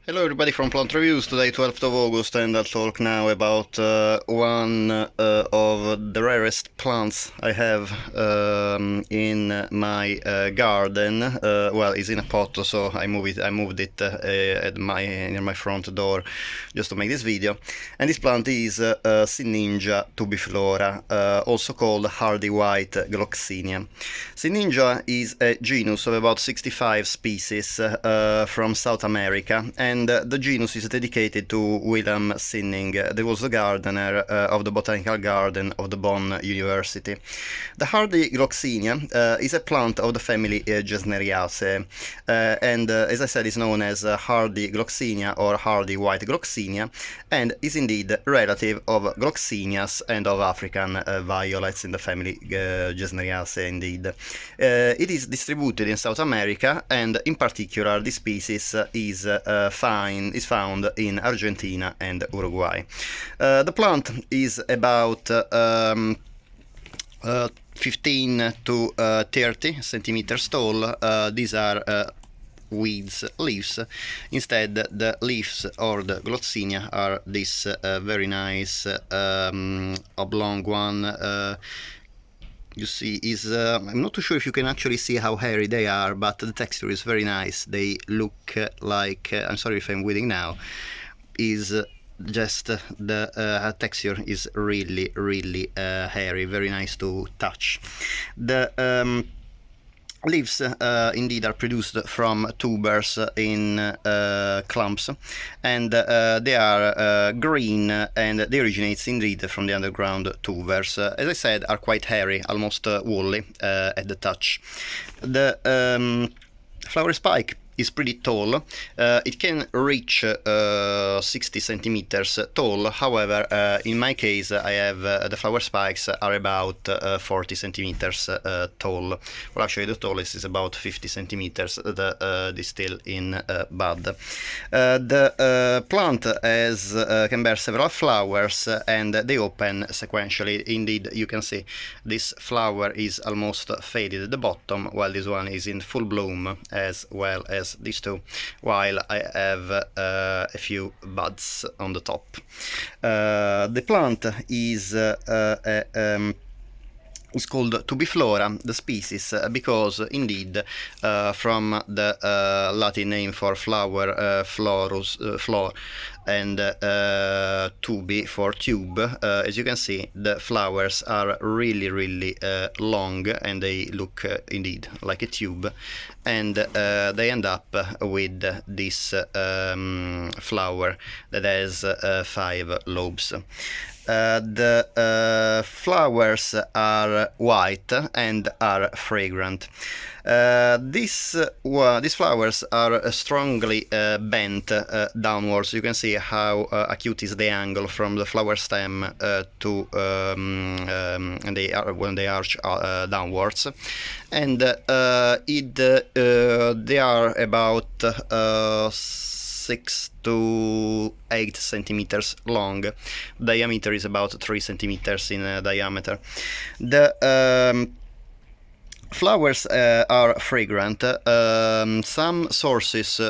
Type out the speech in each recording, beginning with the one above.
Hello everybody from Plant Reviews, today 12th of August, and I'll talk now about one of the rarest plants I have in my garden. Well, it's in a pot, so I moved it near my front door just to make this video. And this plant is Sinningia tubiflora, also called hardy white Gloxinia. Sinningia is a genus of about 65 species from South America, and the genus is dedicated to William Sinning, who was the gardener of the botanical garden of the Bonn University. The hardy Gloxinia is a plant of the family Gesneriaceae, and as I said, is known as hardy Gloxinia or hardy white Gloxinia, and is indeed relative of Gloxinias and of African violets in the family Gesneriaceae indeed. It is distributed in South America, and in particular this species is found in Argentina and Uruguay. The plant is about 15 to 30 centimeters tall. These are weeds leaves. Instead, the leaves or the Gloxinia are this very nice oblong one. You see, I'm not too sure if you can actually see how hairy they are, but the texture is very nice. They look like, I'm sorry if I'm weeding now, is just the texture is really hairy, very nice to touch. The leaves indeed are produced from tubers in clumps, and they are green, and they originate indeed from the underground tubers. As I said, are quite hairy, almost woolly at the touch. The flower spike is pretty tall. It can reach 60 centimeters tall. However, in my case, I have the flower spikes are about 40 centimeters tall. Well, actually, the tallest is about 50 centimeters. Is still in bud. The plant can bear several flowers, and they open sequentially. Indeed, you can see this flower is almost faded at the bottom, while this one is in full bloom, as well as these two, while I have a few buds on the top. The plant is it's called tubiflora, the species, because indeed from the Latin name for flower, flor, and tubi for tube. As you can see, the flowers are really long, and they look indeed like a tube, and they end up with this flower that has 5 lobes. The flowers are white and are fragrant. These flowers are strongly bent downwards. You can see how acute is the angle from the flower stem to and when they arch downwards, and they are about 6 to 8 centimeters long. Diameter is about 3 centimeters in diameter. The flowers are fragrant. Some sources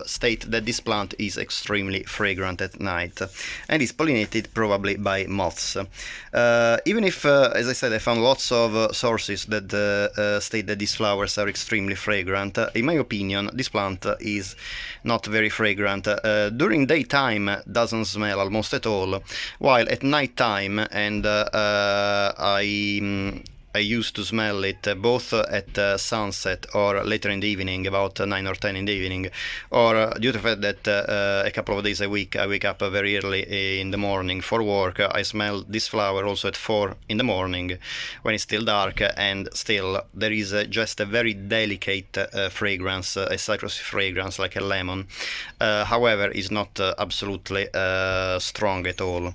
state that this plant is extremely fragrant at night, and is pollinated probably by moths. Even if, as I said, I found lots of sources that state that these flowers are extremely fragrant, in my opinion, this plant is not very fragrant. During daytime, doesn't smell almost at all, while at night time, and I used to smell it both at sunset or later in the evening, about 9 or 10 in the evening, or due to the fact that a couple of days a week I wake up very early in the morning for work. I smell this flower also at 4 in the morning when it's still dark, and still there is just a very delicate fragrance, a citrusy fragrance like a lemon. However, it's not absolutely strong at all.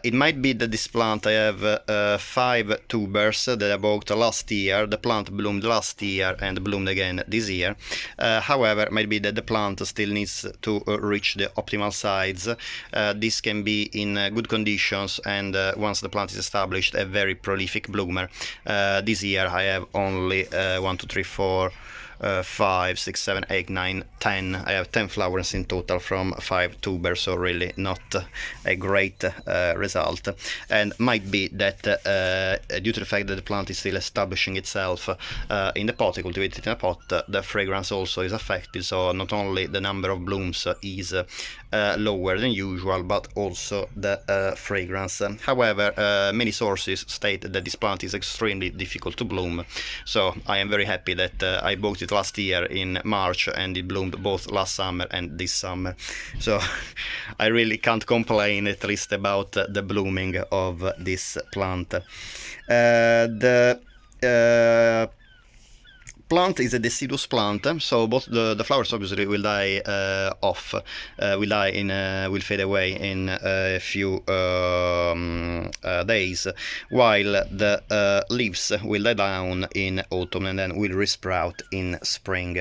It might be that this plant, I have 5 tubers that I bought last year. The plant bloomed last year and bloomed again this year. However, might be that the plant still needs to reach the optimal size. This can be in good conditions, and once the plant is established, a very prolific bloomer. This year I have only 1, 2, 3, 4 5, 6, 7, 8, 9, 10. I have 10 flowers in total from 5 tubers, so really not a great result. And might be that due to the fact that the plant is still establishing itself in the pot, cultivated in a pot, the fragrance also is affected. So not only the number of blooms is lower than usual, but also the fragrance. However, many sources state that this plant is extremely difficult to bloom, so I am very happy that I bought it last year in March and it bloomed both last summer and this summer, so I really can't complain, at least about the blooming of this plant. The plant is a deciduous plant, so both the flowers obviously will die off, will fade away in a few days, while the leaves will die down in autumn and then will resprout in spring.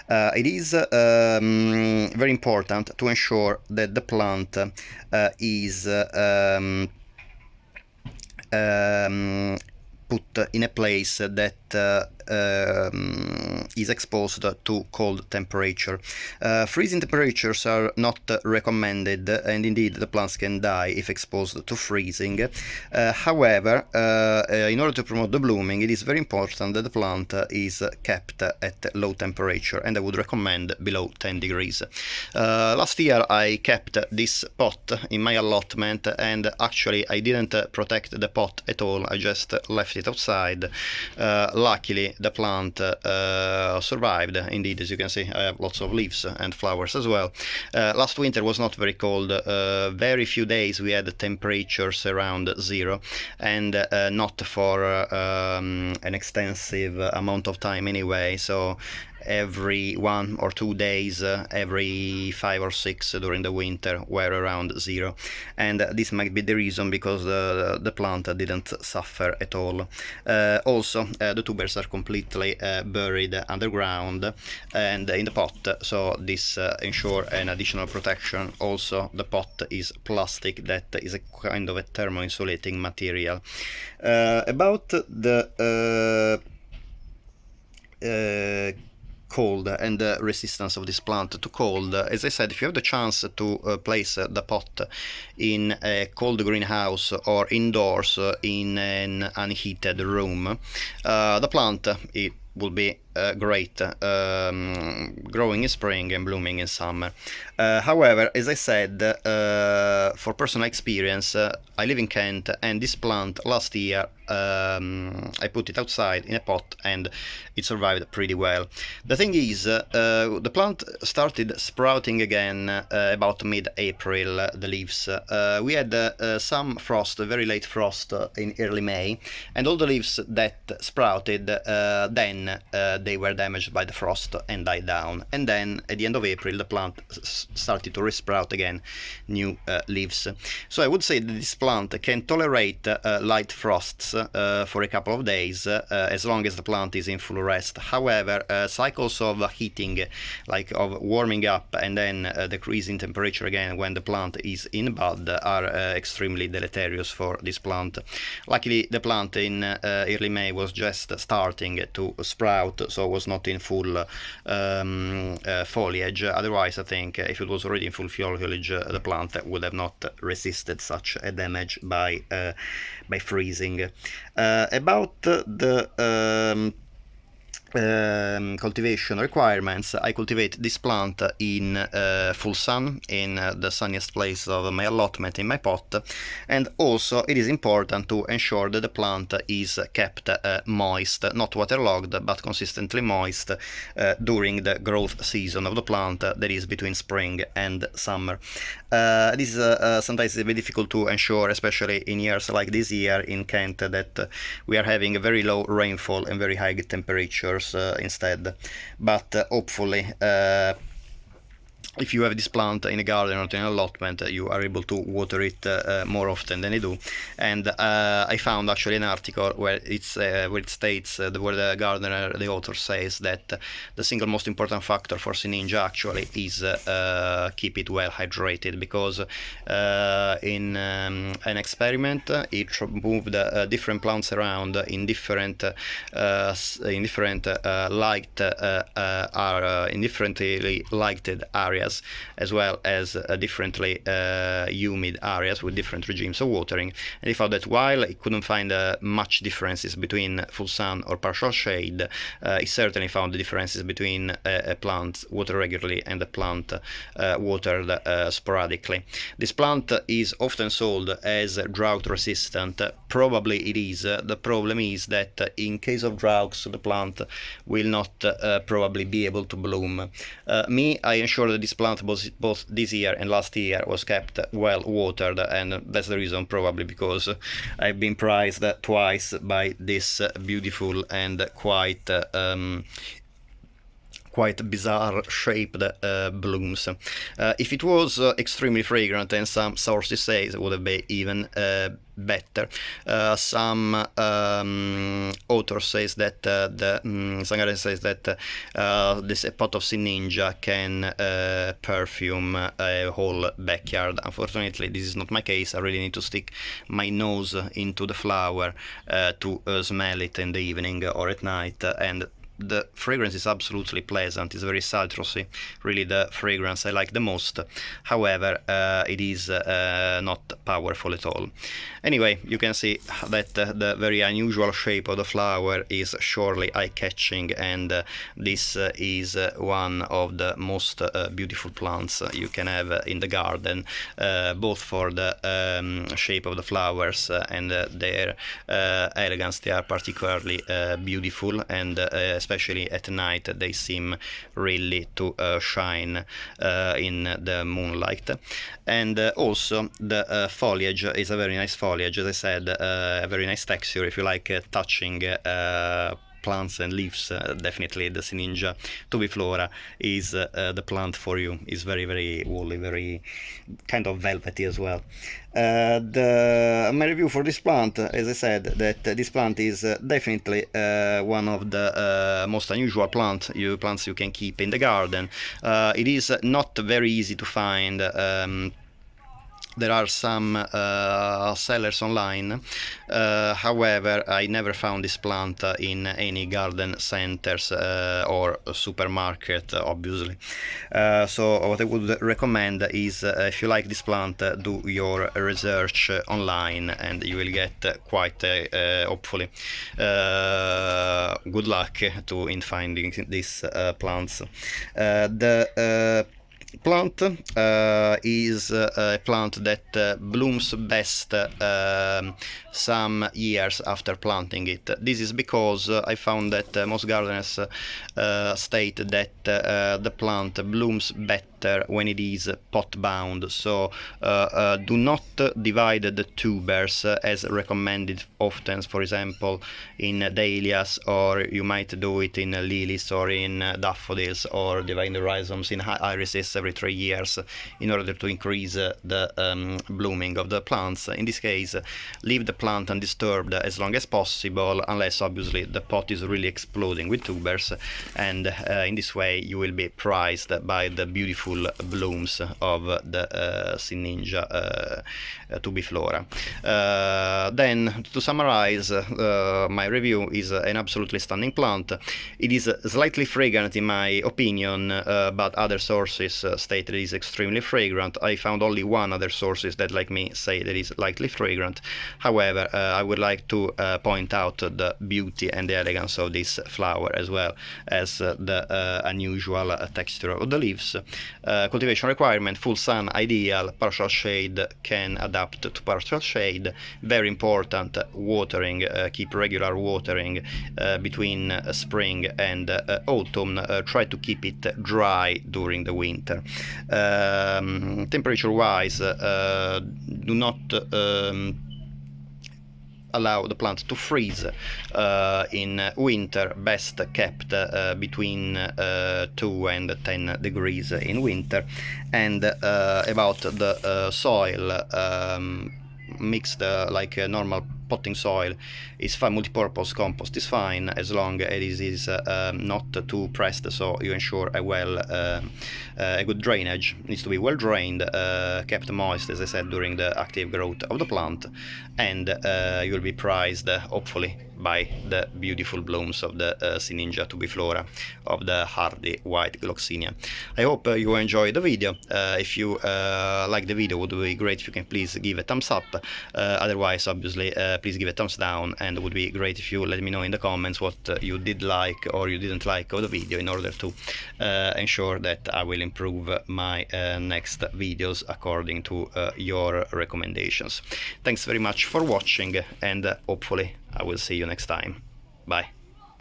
It is very important to ensure that the plant is put in a place that is exposed to cold temperature. Freezing temperatures are not recommended, and indeed the plants can die if exposed to freezing. However, in order to promote the blooming, it is very important that the plant is kept at low temperature, and I would recommend below 10 degrees. Last year I kept this pot in my allotment, and actually I didn't protect the pot at all, I just left it outside. Luckily the plant survived. Indeed, as you can see, I have lots of leaves and flowers as well. Last winter was not very cold. Very few days we had temperatures around 0, and not for an extensive amount of time anyway, so every 1 or 2 days, every 5 or 6 during the winter were around 0, and this might be the reason because the plant didn't suffer at all. Also, the tubers are completely buried underground and in the pot, so this ensure an additional protection. Also, the pot is plastic, that is a kind of a thermoinsulating material. About the cold and the resistance of this plant to cold, as I said, if you have the chance to place the pot in a cold greenhouse or indoors in an unheated room, the plant, it will be great, growing in spring and blooming in summer. However, as I said, for personal experience, I live in Kent, and this plant last year I put it outside in a pot and it survived pretty well. The thing is, the plant started sprouting again about mid-April, the leaves. We had some frost, very late frost in early May, and all the leaves that sprouted, then they were damaged by the frost and died down. And then at the end of April the plant started to resprout again new leaves. So I would say that this plant can tolerate light frosts for a couple of days, as long as the plant is in full rest. However, cycles of heating, like of warming up and then decreasing temperature again when the plant is in bud, are extremely deleterious for this plant. Luckily, the plant in early May was just starting to sprout, so was not in full foliage. Otherwise, I think if it was already in full foliage, the plant would have not resisted such a damage by freezing. About the cultivation requirements, I cultivate this plant in full sun, in the sunniest place of my allotment in my pot, and also it is important to ensure that the plant is kept moist, not waterlogged, but consistently moist during the growth season of the plant, that is between spring and summer. This is sometimes very difficult to ensure, especially in years like this year in Kent, that we are having a very low rainfall and very high temperatures instead, but hopefully if you have this plant in a garden or in an allotment, you are able to water it more often than I do. And I found actually an article where it states where the gardener, the author, says that the single most important factor for Sinningia actually is keep it well hydrated, because in an experiment it moved different plants around in different differently lighted areas, as well as differently humid areas with different regimes of watering. And he found that while he couldn't find much differences between full sun or partial shade, he certainly found the differences between a plant watered regularly and a plant watered sporadically. This plant is often sold as drought resistant. Probably it is. The problem is that in case of droughts, the plant will not probably be able to bloom. I ensure that this plant both this year and last year was kept well watered, and that's the reason, probably because I've been prized twice by this beautiful and quite bizarre shaped blooms. If it was extremely fragrant, and some sources say it would have been even better. Some author says that Sangare says that this pot of Sinningia can perfume a whole backyard. Unfortunately, this is not my case. I really need to stick my nose into the flower to smell it in the evening or at night, and the fragrance is absolutely pleasant. It's very citrusy, really the fragrance I like the most. However, it is not powerful at all. Anyway, you can see that the very unusual shape of the flower is surely eye-catching, and this is one of the most beautiful plants you can have in the garden, both for the shape of the flowers and their elegance. They are particularly beautiful, and especially at night they seem really to shine in the moonlight. And also the foliage is a very nice foliage, as I said, a very nice texture. If you like touching plants and leaves, definitely the Sinningia tubiflora is the plant for you. It's very, very woolly, very kind of velvety as well. My review for this plant, as I said, that this plant is definitely one of the most unusual plants you can keep in the garden. It is not very easy to find. There are some sellers online. However, I never found this plant in any garden centers or supermarket, obviously. So what I would recommend is, if you like this plant, do your research online, and you will get quite hopefully good luck in finding these plants. The plant is a plant that blooms best some years after planting it. This is because I found that most gardeners state that the plant blooms better when it is pot bound. So do not divide the tubers as recommended often, for example in dahlias, or you might do it in lilies or in daffodils, or divide the rhizomes in irises every 3 years in order to increase the blooming of the plants. In this case, leave the plant undisturbed as long as possible, unless obviously the pot is really exploding with tubers, and in this way you will be prized by the beautiful blooms of the Sinningia tubiflora. Then, to summarize, my review is an absolutely stunning plant. It is slightly fragrant in my opinion, but other sources state that it is extremely fragrant. I found only one other sources that, like me, say that it is lightly fragrant. However, I would like to point out the beauty and the elegance of this flower, as well as the unusual texture of the leaves. Cultivation requirement: full sun ideal, partial shade can adapt to partial shade. Very important, watering, keep regular watering between spring and autumn. Try to keep it dry during the winter. Temperature wise, do not allow the plant to freeze in winter, best kept between 2 and 10 degrees in winter. And about the soil, mixed like normal potting soil is fine. Multi-purpose compost is fine as long as it is not too pressed, so you ensure a good drainage. It needs to be well drained, kept moist, as I said, during the active growth of the plant, and you will be prized, hopefully, by the beautiful blooms of the Sinningia tubiflora, of the hardy white Gloxinia. I hope you enjoyed the video. If you like the video, it would be great if you can please give a thumbs up. Otherwise, obviously, please give a thumbs down, and it would be great if you let me know in the comments what you did like or you didn't like of the video, in order to ensure that I will improve my next videos according to your recommendations. Thanks very much for watching, and hopefully I will see you next time. Bye.